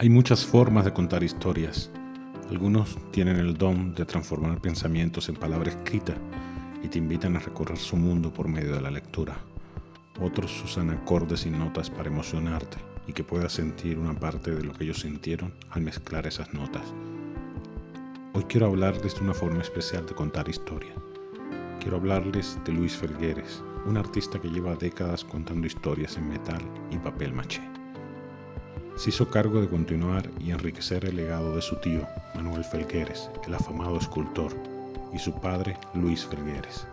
Hay muchas formas de contar historias. Algunos tienen el don de transformar pensamientos en palabra escrita y te invitan a recorrer su mundo por medio de la lectura. Otros usan acordes y notas para emocionarte y que puedas sentir una parte de lo que ellos sintieron al mezclar esas notas. Hoy quiero hablarles de una forma especial de contar historias. Quiero hablarles de Luis Felgueres, un artista que lleva décadas contando historias en metal y papel maché. Se hizo cargo de continuar y enriquecer el legado de su tío, Manuel Felgueres, el afamado escultor, y su padre, Luis Felgueres.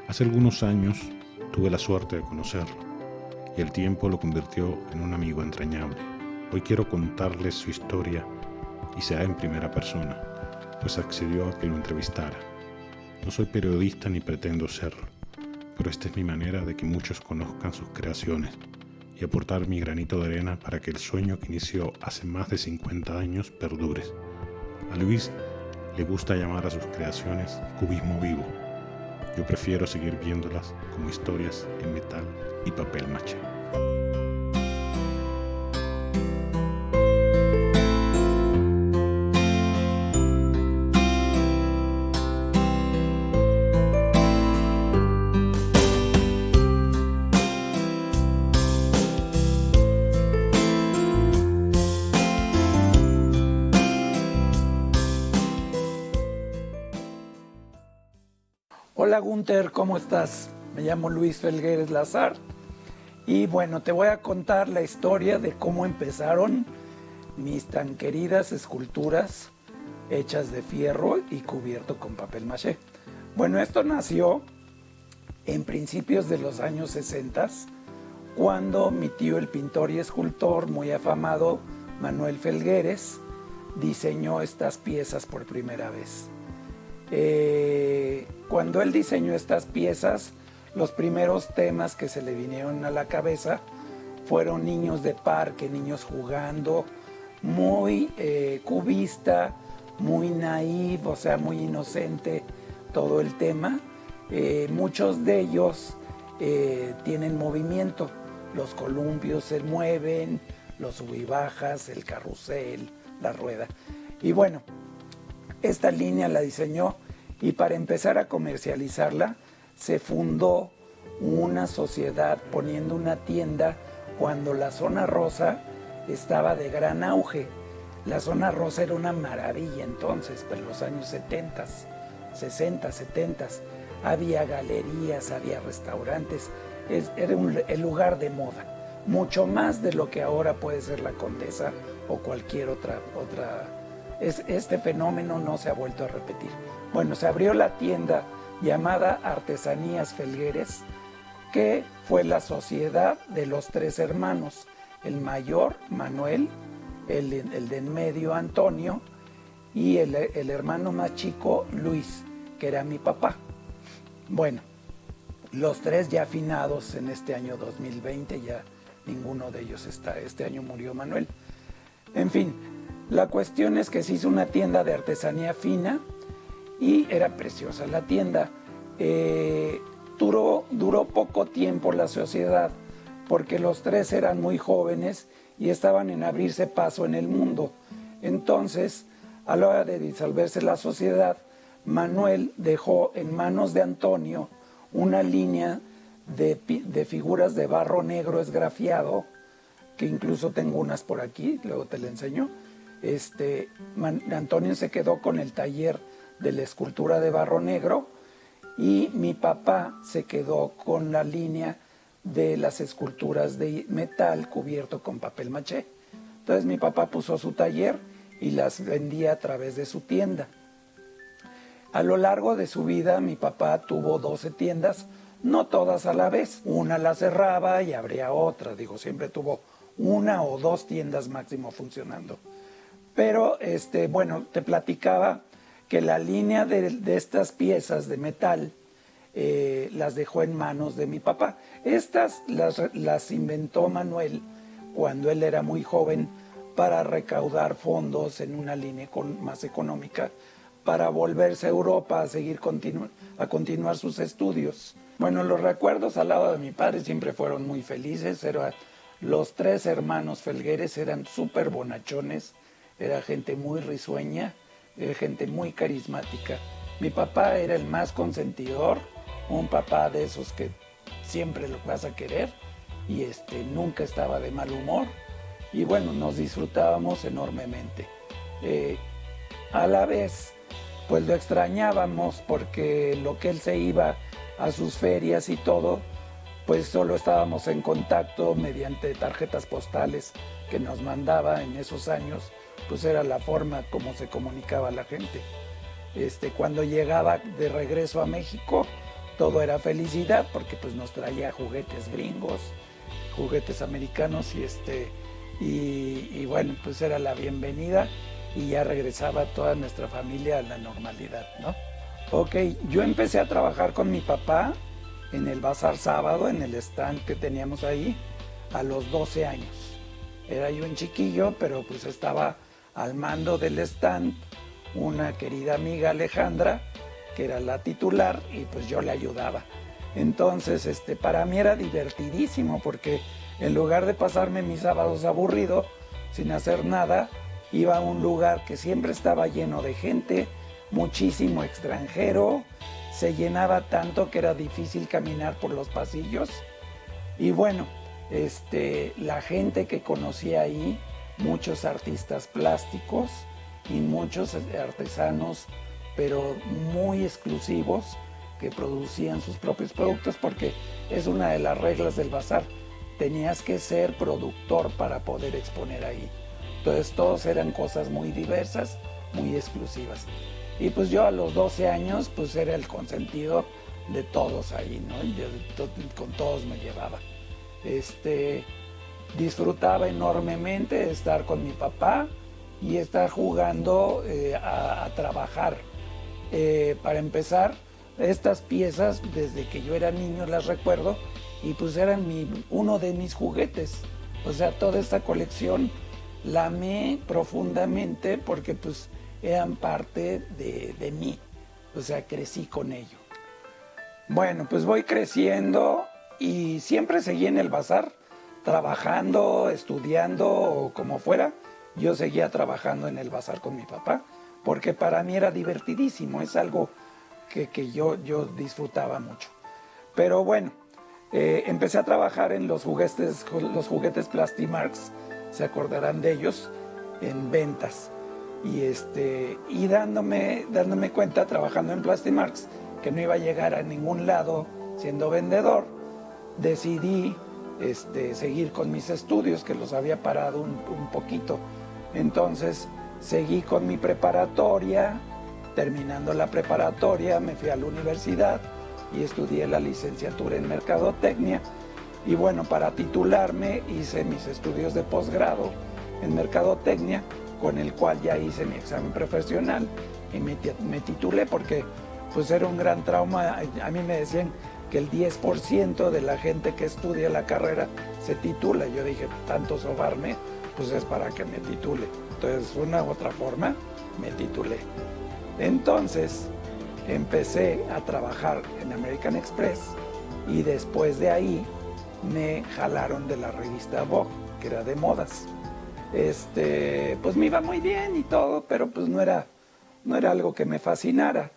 Hace algunos años tuve la suerte de conocerlo, y el tiempo lo convirtió en un amigo entrañable. Hoy quiero contarles su historia, y será en primera persona, pues accedió a que lo entrevistara. No soy periodista ni pretendo serlo, pero esta es mi manera de que muchos conozcan sus creaciones y aportar mi granito de arena para que el sueño que inició hace más de 50 años perdure. A Luis le gusta llamar a sus creaciones cubismo vivo. Yo prefiero seguir viéndolas como historias en metal y papel maché. Hola Gunter, ¿cómo estás? Me llamo Luis Felgueres Lazar y bueno, te voy a contar la historia de cómo empezaron mis tan queridas esculturas hechas de fierro y cubierto con papel maché. Bueno, esto nació en principios de los años 60, cuando mi tío, el pintor y escultor muy afamado Manuel Felgueres, diseñó estas piezas por primera vez. Cuando él diseñó estas piezas, los primeros temas que se le vinieron a la cabeza fueron niños de parque, niños jugando, muy cubista, muy naïf, o sea, muy inocente todo el tema. Muchos de ellos tienen movimiento, los columpios se mueven, los sub y bajas, el carrusel, la rueda. Y bueno, esta línea la diseñó y para empezar a comercializarla se fundó una sociedad poniendo una tienda cuando la zona rosa estaba de gran auge. La zona rosa era una maravilla entonces, en los años 70, 60, 70. Había galerías, había restaurantes, era el lugar de moda. Mucho más de lo que ahora puede ser la Condesa o cualquier otra. Este fenómeno no se ha vuelto a repetir. Bueno, se abrió la tienda llamada Artesanías Felgueres, que fue la sociedad de los tres hermanos, el mayor, Manuel, el de en medio, Antonio, y el hermano más chico, Luis, que era mi papá. Bueno, los tres ya afinados en este año 2020, ya ninguno de ellos está. Este año murió Manuel. En fin, la cuestión es que se hizo una tienda de artesanía fina y era preciosa la tienda. Duró poco tiempo la sociedad porque los tres eran muy jóvenes y estaban en abrirse paso en el mundo. Entonces, a la hora de disolverse la sociedad, Manuel dejó en manos de Antonio una línea de figuras de barro negro esgrafiado, que incluso tengo unas por aquí, luego te la enseño. Antonio se quedó con el taller de la escultura de barro negro y mi papá se quedó con la línea de las esculturas de metal cubierto con papel maché. Entonces mi papá puso su taller y las vendía a través de su tienda. A lo largo de su vida mi papá tuvo 12 tiendas, no todas a la vez. Una la cerraba y abría otra, siempre tuvo una o dos tiendas máximo funcionando. Pero, bueno, te platicaba que la línea de estas piezas de metal las dejó en manos de mi papá. Estas las inventó Manuel cuando él era muy joven para recaudar fondos en una línea más económica para volverse a Europa a continuar sus estudios. Bueno, los recuerdos al lado de mi padre siempre fueron muy felices. Era Los 3 hermanos Felgueres eran súper bonachones, era gente muy risueña, era gente muy carismática. Mi papá era el más consentidor, un papá de esos que siempre lo vas a querer y nunca estaba de mal humor. Y bueno, nos disfrutábamos enormemente. A la vez, pues lo extrañábamos porque lo que él se iba a sus ferias y todo, pues solo estábamos en contacto mediante tarjetas postales que nos mandaba en esos años, pues era la forma como se comunicaba la gente. Cuando llegaba de regreso a México, todo era felicidad porque pues nos traía juguetes gringos, juguetes americanos y bueno, pues era la bienvenida y ya regresaba toda nuestra familia a la normalidad, ¿no? Ok, yo empecé a trabajar con mi papá en el Bazar Sábado, en el stand que teníamos ahí, a los 12 años. Era yo un chiquillo, pero pues estaba al mando del stand una querida amiga Alejandra, que era la titular, y pues yo le ayudaba. Entonces, para mí era divertidísimo porque en lugar de pasarme mis sábados aburrido, sin hacer nada, iba a un lugar que siempre estaba lleno de gente, muchísimo extranjero, se llenaba tanto que era difícil caminar por los pasillos. Y bueno, la gente que conocía ahí, muchos artistas plásticos y muchos artesanos, pero muy exclusivos, que producían sus propios productos, porque es una de las reglas del bazar. Tenías que ser productor para poder exponer ahí. Entonces todos eran cosas muy diversas, muy exclusivas. Y pues yo a los 12 años pues era el consentido de todos ahí, ¿no? Yo con todos me llevaba. Disfrutaba enormemente de estar con mi papá y estar jugando a trabajar. Para empezar, estas piezas desde que yo era niño las recuerdo y pues eran uno de mis juguetes. O sea, toda esta colección la amé profundamente porque pues eran parte de mí. O sea, crecí con ello. Bueno, pues voy creciendo y siempre seguí en el bazar, trabajando, estudiando o como fuera. Yo seguía trabajando en el bazar con mi papá porque para mí era divertidísimo, es algo que yo disfrutaba mucho. Pero bueno, empecé a trabajar en los juguetes Plastimarks, se acordarán de ellos, en ventas. Y dándome cuenta, trabajando en Plastimarks, que no iba a llegar a ningún lado siendo vendedor, decidí seguir con mis estudios, que los había parado un poquito. Entonces seguí con mi preparatoria. Terminando la preparatoria me fui a la universidad y estudié la licenciatura en Mercadotecnia. Y bueno, para titularme hice mis estudios de posgrado en Mercadotecnia, con el cual ya hice mi examen profesional y me titulé porque pues era un gran trauma. A mí me decían que el 10% de la gente que estudia la carrera se titula. Yo dije, tanto sobarme, pues es para que me titule. Entonces, de una u otra forma, me titulé. Entonces, empecé a trabajar en American Express y después de ahí me jalaron de la revista Vogue, que era de modas. Pues me iba muy bien y todo, pero pues no era algo que me fascinara.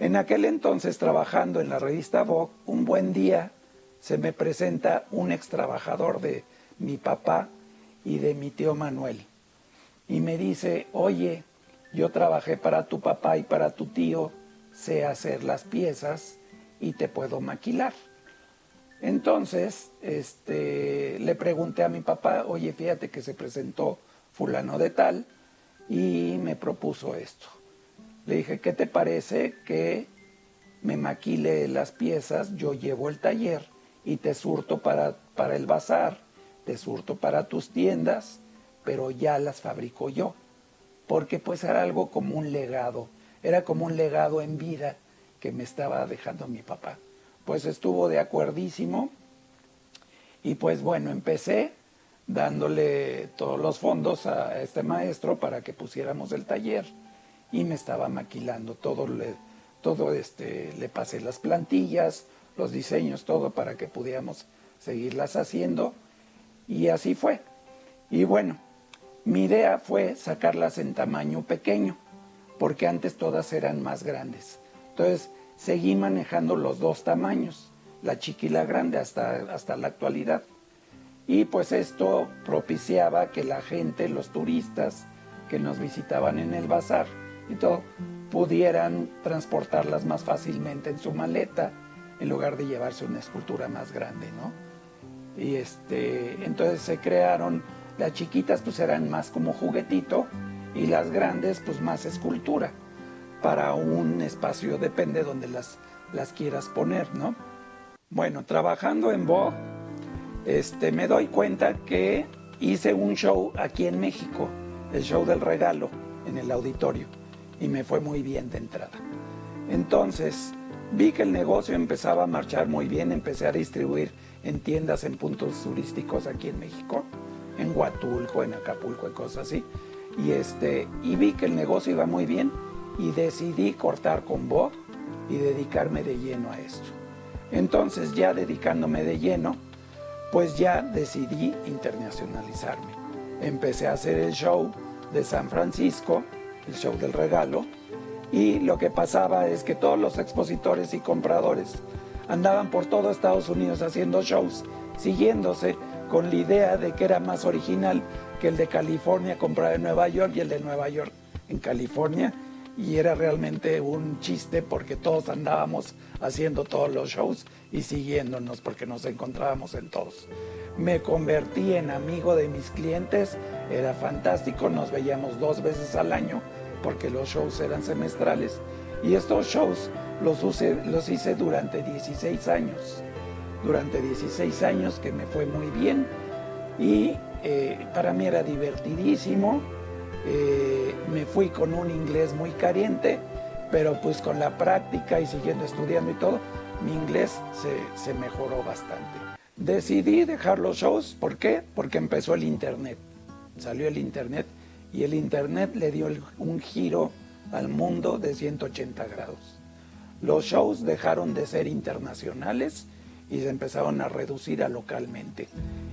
En aquel entonces, trabajando en la revista Vogue, un buen día se me presenta un ex trabajador de mi papá y de mi tío Manuel. Y me dice, oye, yo trabajé para tu papá y para tu tío, sé hacer las piezas y te puedo maquilar. Entonces, le pregunté a mi papá, oye, fíjate que se presentó fulano de tal y me propuso esto. Le dije, ¿qué te parece que me maquile las piezas? Yo llevo el taller y te surto para el bazar, te surto para tus tiendas, pero ya las fabrico yo. Porque pues era algo como un legado, era como un legado en vida que me estaba dejando mi papá. Pues estuvo de acuerdísimo y pues bueno, empecé dándole todos los fondos a este maestro para que pusiéramos el taller y me estaba maquilando todo, le pasé las plantillas, los diseños, todo para que pudiéramos seguirlas haciendo. Y así fue. Y bueno, mi idea fue sacarlas en tamaño pequeño, porque antes todas eran más grandes. Entonces seguí manejando los dos tamaños, la chica y la grande, hasta la actualidad. Y pues esto propiciaba que la gente, los turistas que nos visitaban en el bazar y todo, pudieran transportarlas más fácilmente en su maleta en lugar de llevarse una escultura más grande, ¿no? Y entonces se crearon, las chiquitas pues eran más como juguetito y las grandes pues más escultura para un espacio, depende donde las quieras poner, ¿no? Bueno, trabajando en Vogue, me doy cuenta que hice un show aquí en México, el show del regalo en el auditorio, y me fue muy bien de entrada. Entonces vi que el negocio empezaba a marchar muy bien, empecé a distribuir en tiendas, en puntos turísticos aquí en México, en Huatulco, en Acapulco y cosas así, y vi que el negocio iba muy bien y decidí cortar con Vogue y dedicarme de lleno a esto. Entonces, ya dedicándome de lleno, pues ya decidí internacionalizarme. Empecé a hacer el show de San Francisco, el show del regalo, y lo que pasaba es que todos los expositores y compradores andaban por todo Estados Unidos haciendo shows, siguiéndose con la idea de que era más original que el de California comprar en Nueva York y el de Nueva York en California, y era realmente un chiste porque todos andábamos haciendo todos los shows y siguiéndonos porque nos encontrábamos en todos. Me convertí en amigo de mis clientes, era fantástico, nos veíamos 2 veces al año porque los shows eran semestrales, y estos shows los hice durante 16 años. Durante 16 años que me fue muy bien y para mí era divertidísimo. Me fui con un inglés muy carente, pero pues con la práctica y siguiendo estudiando y todo, mi inglés se mejoró bastante. Decidí dejar los shows, ¿por qué? Porque empezó el internet, salió el internet y el internet le dio un giro al mundo de 180 grados. Los shows dejaron de ser internacionales y se empezaron a reducir a localmente.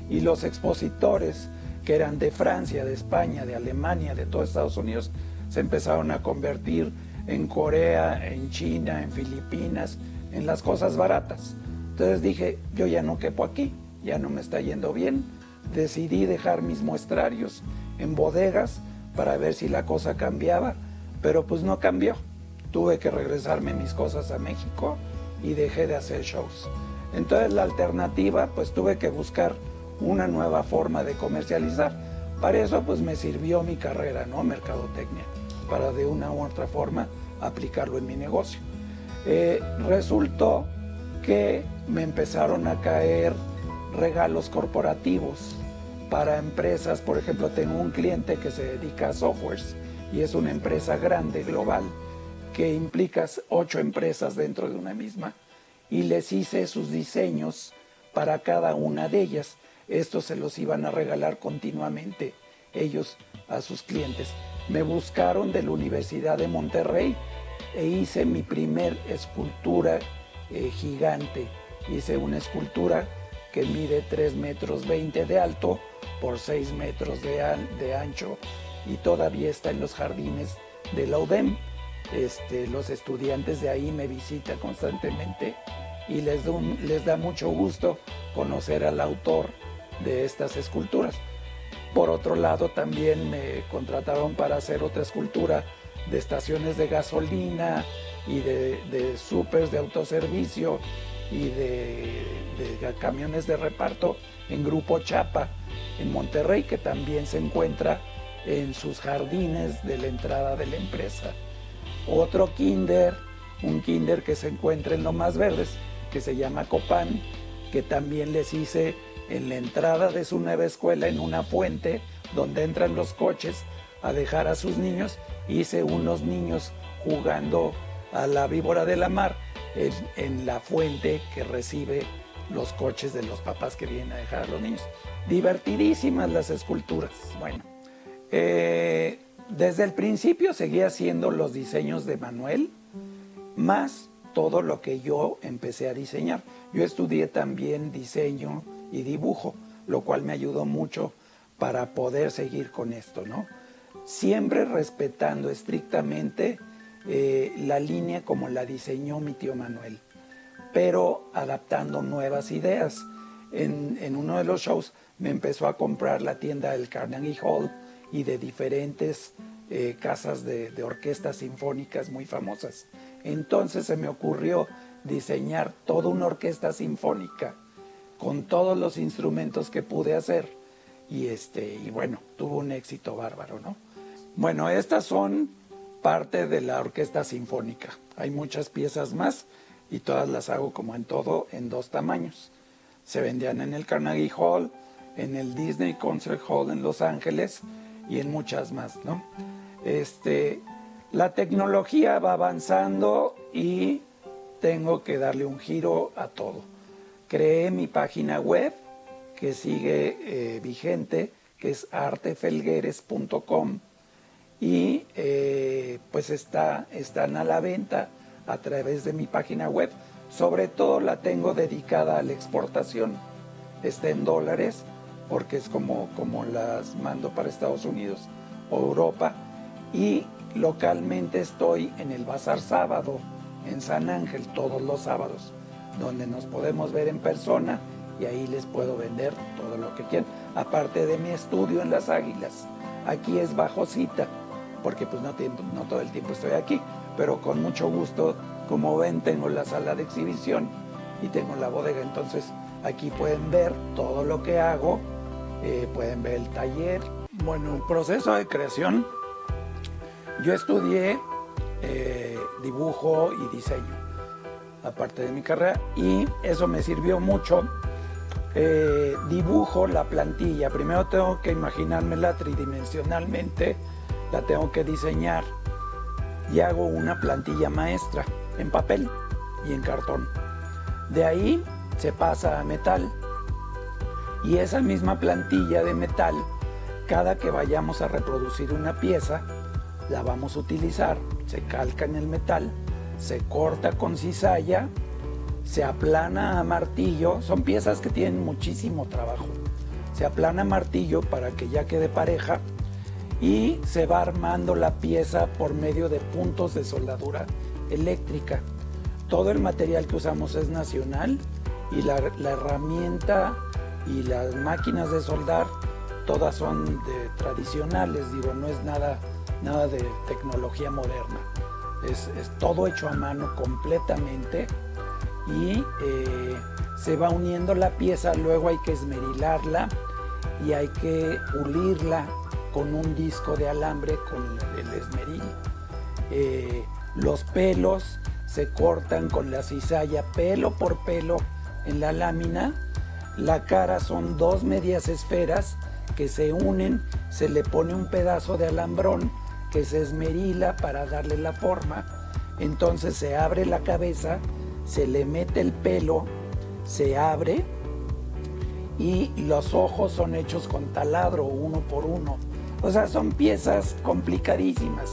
Y los expositores que eran de Francia, de España, de Alemania, de todo Estados Unidos, se empezaron a convertir en Corea, en China, en Filipinas, en las cosas baratas. Entonces dije, yo ya no quepo aquí, ya no me está yendo bien. Decidí dejar mis muestrarios en bodegas para ver si la cosa cambiaba, pero pues no cambió. Tuve que regresarme mis cosas a México y dejé de hacer shows. Entonces la alternativa, pues tuve que buscar una nueva forma de comercializar. Para eso pues me sirvió mi carrera, ¿no? Mercadotecnia, para de una u otra forma aplicarlo en mi negocio. Resultó que me empezaron a caer regalos corporativos para empresas. Por ejemplo, tengo un cliente que se dedica a softwares y es una empresa grande, global, que implica 8 empresas dentro de una misma, y les hice sus diseños para cada una de ellas. Estos se los iban a regalar continuamente ellos a sus clientes. Me buscaron de la Universidad de Monterrey e hice mi primer escultura gigante. Hice una escultura que mide 3,20 metros de alto por 6 metros de ancho y todavía está en los jardines de la UDEM. Los estudiantes de ahí me visitan constantemente y les da mucho gusto conocer al autor de estas esculturas. Por otro lado, también me contrataron para hacer otra escultura de estaciones de gasolina y de súpers de autoservicio y de camiones de reparto en Grupo Chapa en Monterrey, que también se encuentra en sus jardines de la entrada de la empresa. Otro kinder, un kinder que se encuentra en Lomas Verdes, que se llama Copán, que también les hice en la entrada de su nueva escuela, en una fuente donde entran los coches a dejar a sus niños. Hice unos niños jugando a la víbora de la mar en la fuente que recibe los coches de los papás que vienen a dejar a los niños. Divertidísimas las esculturas. Bueno, desde el principio seguí haciendo los diseños de Manuel, más todo lo que yo empecé a diseñar. Yo estudié también diseño y dibujo, lo cual me ayudó mucho para poder seguir con esto, ¿no? Siempre respetando estrictamente la línea como la diseñó mi tío Manuel, pero adaptando nuevas ideas. En uno de los shows me empezó a comprar la tienda del Carnegie Hall y de diferentes casas de orquestas sinfónicas muy famosas. Entonces se me ocurrió diseñar toda una orquesta sinfónica con todos los instrumentos que pude hacer y bueno, tuvo un éxito bárbaro, ¿no? Bueno, estas son parte de la orquesta sinfónica. Hay muchas piezas más y todas las hago como en todo en 2 tamaños. Se vendían en el Carnegie Hall, en el Disney Concert Hall en Los Ángeles y en muchas más, ¿no? La tecnología va avanzando y tengo que darle un giro a todo. Creé mi página web que sigue vigente, que es artefelgueres.com y pues están a la venta a través de mi página web. Sobre todo la tengo dedicada a la exportación. Está en dólares porque es como las mando para Estados Unidos o Europa. Y localmente estoy en el Bazar Sábado en San Ángel todos los sábados, donde nos podemos ver en persona y ahí les puedo vender todo lo que quieran. Aparte de mi estudio en Las Águilas, aquí es bajo cita, porque pues no todo el tiempo estoy aquí, pero con mucho gusto, como ven, tengo la sala de exhibición y tengo la bodega, entonces aquí pueden ver todo lo que hago, pueden ver el taller. Bueno, el proceso de creación, yo estudié dibujo y diseño, aparte de mi carrera, y eso me sirvió mucho. Dibujo la plantilla, primero tengo que imaginármela tridimensionalmente, la tengo que diseñar y hago una plantilla maestra en papel y en cartón. De ahí se pasa a metal y esa misma plantilla de metal, cada que vayamos a reproducir una pieza, la vamos a utilizar, se calca en el metal, se corta con cizalla, se aplana a martillo, son piezas que tienen muchísimo trabajo. Se aplana a martillo para que ya quede pareja y se va armando la pieza por medio de puntos de soldadura eléctrica. Todo el material que usamos es nacional y la herramienta y las máquinas de soldar todas son tradicionales, digo, no es nada de tecnología moderna. Es todo hecho a mano completamente y se va uniendo la pieza, luego hay que esmerilarla y hay que pulirla con un disco de alambre con el esmeril. Los pelos se cortan con la cizalla pelo por pelo en la lámina. La cara son 2 medias esferas que se unen, se le pone un pedazo de alambrón que se esmerila para darle la forma. Entonces se abre la cabeza, se le mete el pelo, se abre y los ojos son hechos con taladro uno por uno. O sea, son piezas complicadísimas.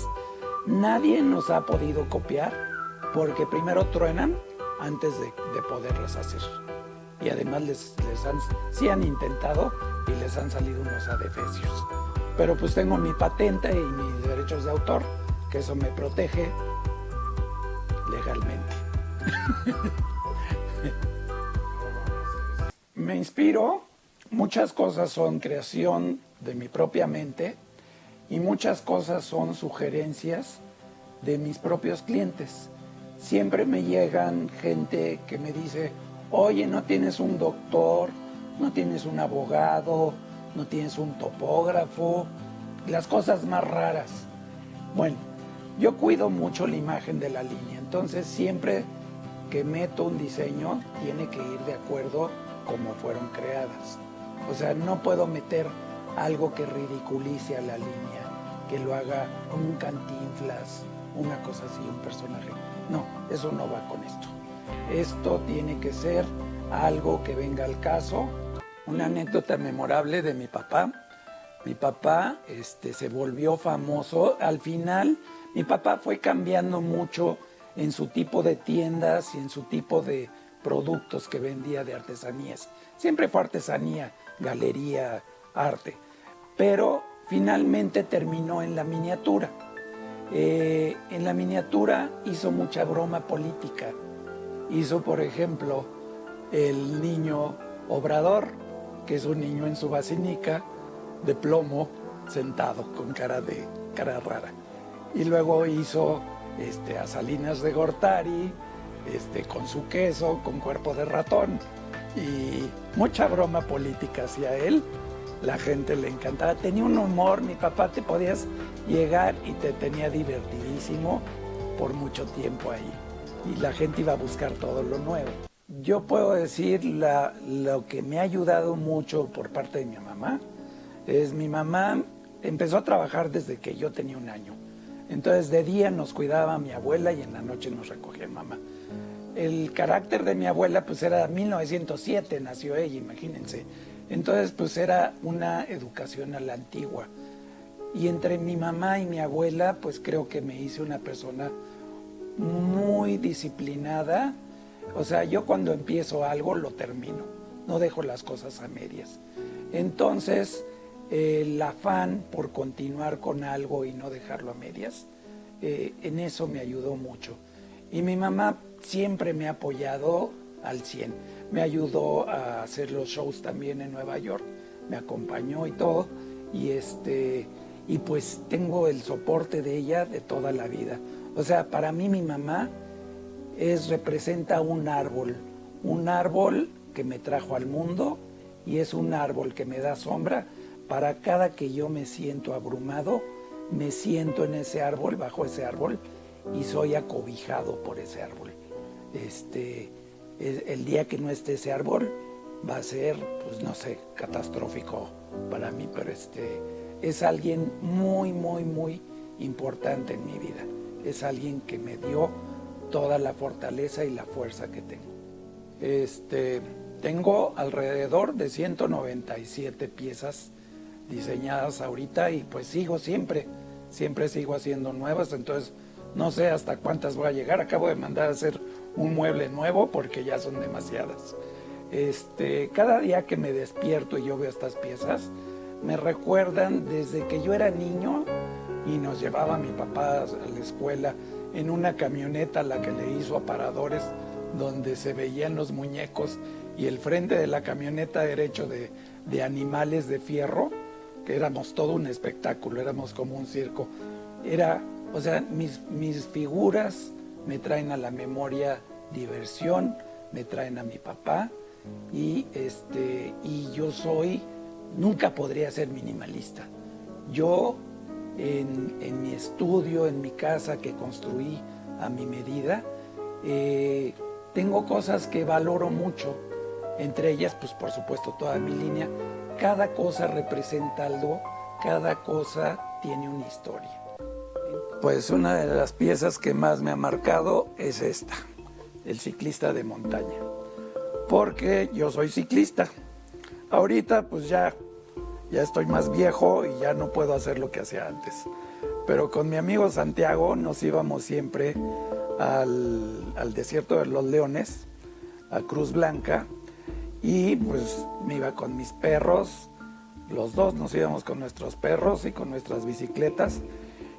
Nadie nos ha podido copiar porque primero truenan antes de poderlas hacer. Y además sí han intentado y les han salido unos adefesios. Pero pues tengo mi patente y mis derechos de autor, que eso me protege legalmente. Me inspiro, muchas cosas son creación de mi propia mente y muchas cosas son sugerencias de mis propios clientes. Siempre me llegan gente que me dice, oye, ¿no tienes un doctor? ¿No tienes un abogado? ¿No tienes un topógrafo? Las cosas más raras. Bueno, yo cuido mucho la imagen de la línea, entonces siempre que meto un diseño tiene que ir de acuerdo como fueron creadas. O sea, no puedo meter algo que ridiculice a la línea, que lo haga como un Cantinflas, una cosa así, un personaje. No, eso no va con esto. Esto tiene que ser algo que venga al caso. Una anécdota memorable de mi papá. Mi papá se volvió famoso. Al final, mi papá fue cambiando mucho en su tipo de tiendas y en su tipo de productos que vendía de artesanías. Siempre fue artesanía galería, arte. Pero finalmente terminó en la miniatura. En la miniatura hizo mucha broma política. Hizo, por ejemplo, el niño Obrador, que es un niño en su basinica de plomo, sentado con cara rara. Y luego hizo a Salinas de Gortari, con su queso, con cuerpo de ratón. Y mucha broma política hacia él. La gente le encantaba. Tenía un humor, mi papá te podías llegar y te tenía divertidísimo por mucho tiempo ahí. Y la gente iba a buscar todo lo nuevo. Yo puedo decir lo que me ha ayudado mucho por parte de mi mamá. Mi mamá empezó a trabajar desde que yo tenía 1 año. Entonces de día nos cuidaba mi abuela y en la noche nos recogía mamá. El carácter de mi abuela pues era 1907, nació ella, imagínense. Entonces pues era una educación a la antigua. Y entre mi mamá y mi abuela pues creo que me hice una persona muy disciplinada. O sea, yo cuando empiezo algo lo termino, no dejo las cosas a medias. Entonces el afán por continuar con algo y no dejarlo a medias, en eso me ayudó mucho. Y mi mamá siempre me ha apoyado al 100. Me ayudó a hacer los shows también en Nueva York, me acompañó y todo. Y pues tengo el soporte de ella de toda la vida. O sea, para mí mi mamá representa un árbol que me trajo al mundo y es un árbol que me da sombra. Para cada que yo me siento abrumado, me siento en ese árbol, bajo ese árbol, y soy acobijado por ese árbol. El día que no esté ese árbol va a ser, pues no sé, catastrófico para mí, pero es alguien muy, muy, muy importante en mi vida. Es alguien que me dio toda la fortaleza y la fuerza que tengo. Tengo alrededor de 197 piezas diseñadas ahorita y pues siempre sigo haciendo nuevas, entonces no sé hasta cuántas voy a llegar. Acabo de mandar a hacer un mueble nuevo porque ya son demasiadas. Cada día que me despierto y yo veo estas piezas, me recuerdan desde que yo era niño y nos llevaba mi papá a la escuela en una camioneta a la que le hizo aparadores donde se veían los muñecos y el frente de la camioneta era hecho de animales de fierro, que éramos todo un espectáculo, éramos como un circo. O sea, mis figuras me traen a la memoria diversión, me traen a mi papá y yo nunca podría ser minimalista. Yo en mi estudio, en mi casa que construí a mi medida, tengo cosas que valoro mucho, entre ellas pues por supuesto toda mi línea. Cada cosa representa algo, cada cosa tiene una historia. Pues una de las piezas que más me ha marcado es esta, el ciclista de montaña, porque yo soy ciclista. Ahorita pues ya estoy más viejo y ya no puedo hacer lo que hacía antes, pero con mi amigo Santiago nos íbamos siempre al desierto de los Leones, a Cruz Blanca, y pues me iba con mis perros, los dos nos íbamos con nuestros perros y con nuestras bicicletas,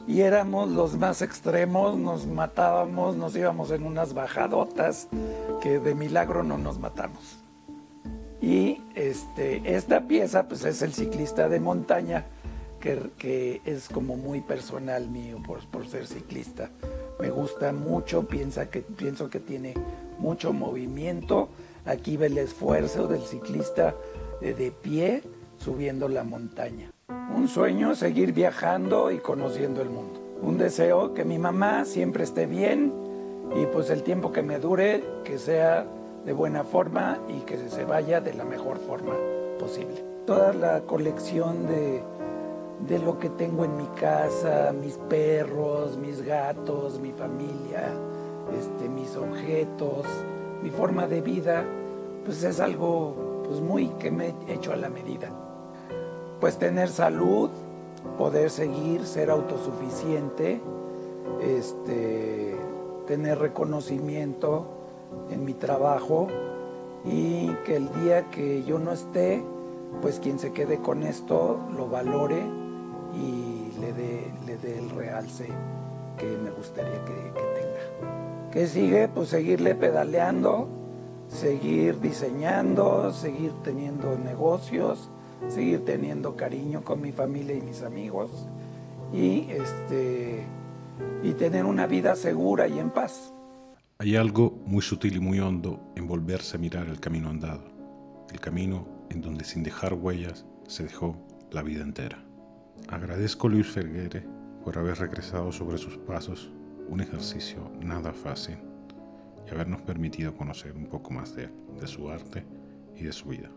y éramos los más extremos, nos matábamos, nos íbamos en unas bajadotas que de milagro no nos matamos. Y esta pieza pues es el ciclista de montaña, que es como muy personal mío por ser ciclista. Me gusta mucho, pienso que tiene mucho movimiento. Aquí ve el esfuerzo del ciclista de pie subiendo la montaña. Un sueño, seguir viajando y conociendo el mundo. Un deseo, que mi mamá siempre esté bien y pues el tiempo que me dure, que sea de buena forma y que se vaya de la mejor forma posible. Toda la colección de lo que tengo en mi casa, mis perros, mis gatos, mi familia, mis objetos, mi forma de vida, pues es algo pues muy que me he hecho a la medida. Pues tener salud, poder seguir, ser autosuficiente, tener reconocimiento en mi trabajo y que el día que yo no esté, pues quien se quede con esto lo valore y le dé el realce que me gustaría que tenga. ¿Qué sigue? Pues seguirle pedaleando, seguir diseñando, seguir teniendo negocios, seguir teniendo cariño con mi familia y mis amigos y tener una vida segura y en paz. Hay algo muy sutil y muy hondo en volverse a mirar el camino andado, el camino en donde sin dejar huellas se dejó la vida entera. Agradezco a Luis Ferguere por haber regresado sobre sus pasos, un ejercicio nada fácil, y habernos permitido conocer un poco más de él, de su arte y de su vida.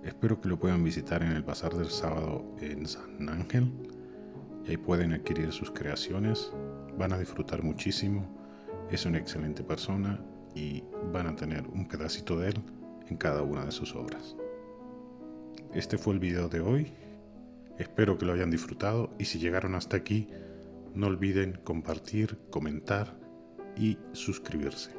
Espero que lo puedan visitar en el Bazar del Sábado en San Ángel, y ahí pueden adquirir sus creaciones, van a disfrutar muchísimo, es una excelente persona y van a tener un pedacito de él en cada una de sus obras. Este fue el video de hoy, espero que lo hayan disfrutado y si llegaron hasta aquí, no olviden compartir, comentar y suscribirse.